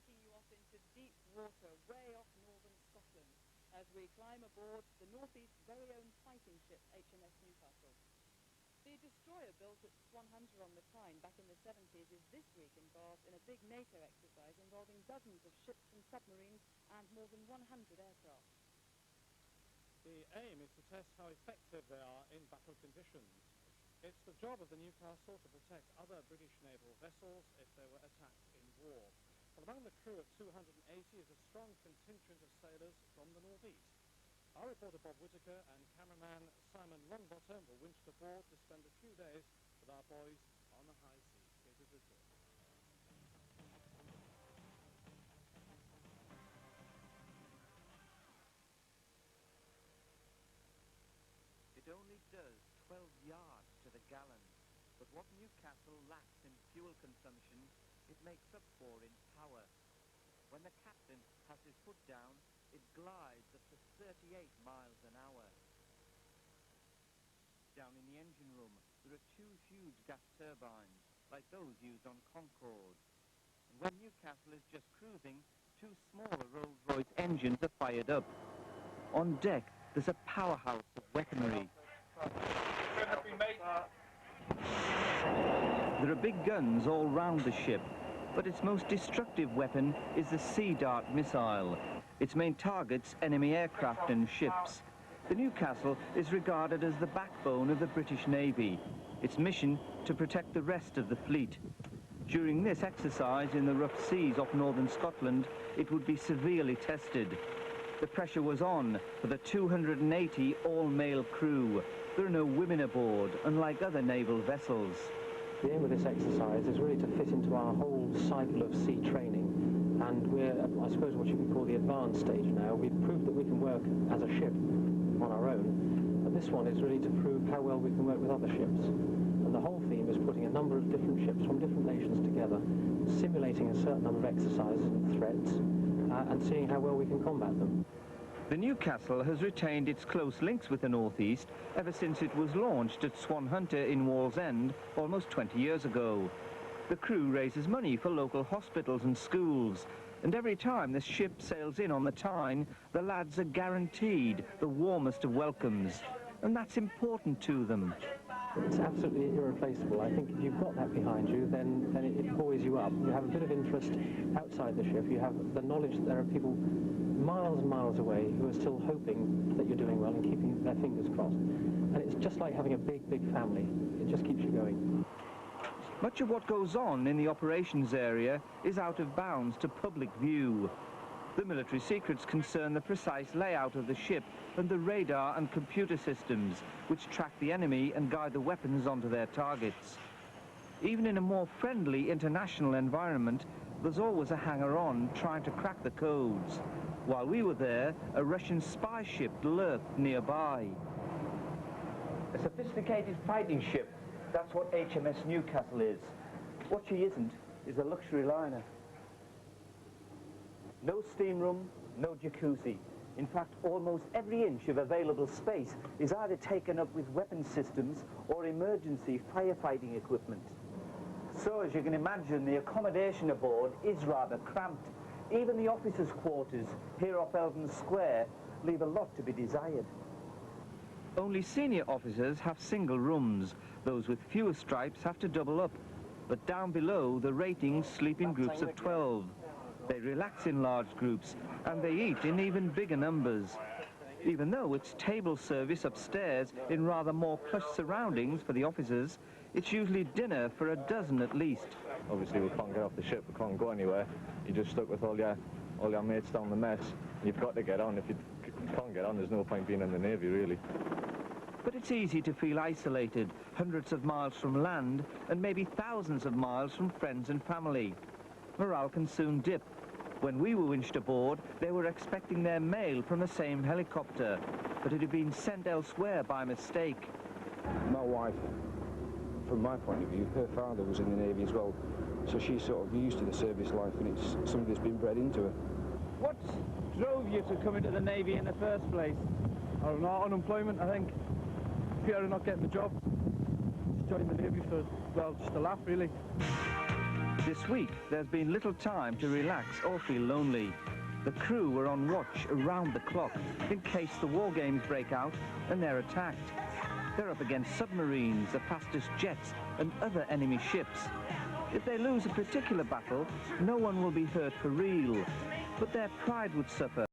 taking you off into deep water, way off northern Scotland, as we climb aboard the Northeast's very own fighting ship, HMS Newcastle. The destroyer built at Swanhunter on the Tyne back in the 70s is this week involved in a big NATO exercise involving dozens of ships and submarines and more than 100 aircraft. The aim is to test how effective they are in battle conditions. It's the job of the Newcastle to protect other British naval vessels if they were attacked in war. Well, among the crew of 280 is a strong contingent of sailors from the northeast. Our reporter Bob Whittaker and cameraman Simon Longbottom were winched aboard to spend a few days with our boys on the high seas. Here's his report. It only does 12 yards to the gallon, but what Newcastle lacks in fuel consumption, it makes up for in power. When the captain has his foot down, it glides up to 38 miles an hour. Down in the engine room, there are two huge gas turbines, like those used on Concorde. And when Newcastle is just cruising, two smaller Rolls-Royce engines are fired up. On deck, there's a powerhouse of weaponry. There are big guns all round the ship, but its most destructive weapon is the Sea Dart missile. Its main targets enemy aircraft and ships. The Newcastle is regarded as the backbone of the British Navy. Its mission to protect the rest of the fleet. During this exercise in the rough seas off northern Scotland, it would be severely tested. The pressure was on for the 280 all-male crew. There are no women aboard, unlike other naval vessels. The aim of this exercise is really to fit into our whole cycle of sea training, and we're at, I suppose, what you can call the advanced stage now. We've proved that we can work as a ship on our own, but this one is really to prove how well we can work with other ships. And the whole theme is putting a number of different ships from different nations together, simulating a certain number of exercises and threats, and seeing how well we can combat them. The Newcastle has retained its close links with the Northeast ever since it was launched at Swanhunter in Wallsend almost 20 years ago. The crew raises money for local hospitals and schools, and every time this ship sails in on the Tyne, the lads are guaranteed the warmest of welcomes, and that's important to them. It's absolutely irreplaceable. I think if you've got that behind you, then it buoys you up. You have a bit of interest outside the ship. You have the knowledge that there are people miles and miles away who are still hoping that you're doing well and keeping their fingers crossed. And it's just like having a big, big family. It just keeps you going. Much of what goes on in the operations area is out of bounds to public view. The military secrets concern the precise layout of the ship and the radar and computer systems which track the enemy and guide the weapons onto their targets. Even in a more friendly international environment, there's always a hanger-on trying to crack the codes. While we were there, a Russian spy ship lurked nearby. A sophisticated fighting ship, that's what HMS Newcastle is. What she isn't is a luxury liner. No steam room, no jacuzzi. In fact, almost every inch of available space is either taken up with weapon systems or emergency firefighting equipment. So, as you can imagine, the accommodation aboard is rather cramped. Even the officers' quarters here off Eldon Square leave a lot to be desired. Only senior officers have single rooms. Those with fewer stripes have to double up. But down below, the ratings sleep in groups of 12. They relax in large groups, and they eat in even bigger numbers. Even though it's table service upstairs in rather more plush surroundings for the officers, it's usually dinner for a dozen at least. Obviously we can't get off the ship, we can't go anywhere. You're just stuck with all your mates down the mess. You've got to get on. If you can't get on, there's no point being in the Navy, really. But it's easy to feel isolated, hundreds of miles from land, and maybe thousands of miles from friends and family. Morale can soon dip. When we were winched aboard, they were expecting their mail from the same helicopter, but it had been sent elsewhere by mistake. My wife, from my point of view, her father was in the Navy as well, so she's sort of used to the service life, and it's something that's been bred into her. What drove you to come into the Navy in the first place? I don't know, unemployment, I think. Fear of not getting the job. Just joined the Navy for, well, just a laugh, really. This week, there's been little time to relax or feel lonely. The crew were on watch around the clock in case the war games break out and they're attacked. They're up against submarines, the fastest jets and other enemy ships. If they lose a particular battle, no one will be hurt for real, but their pride would suffer.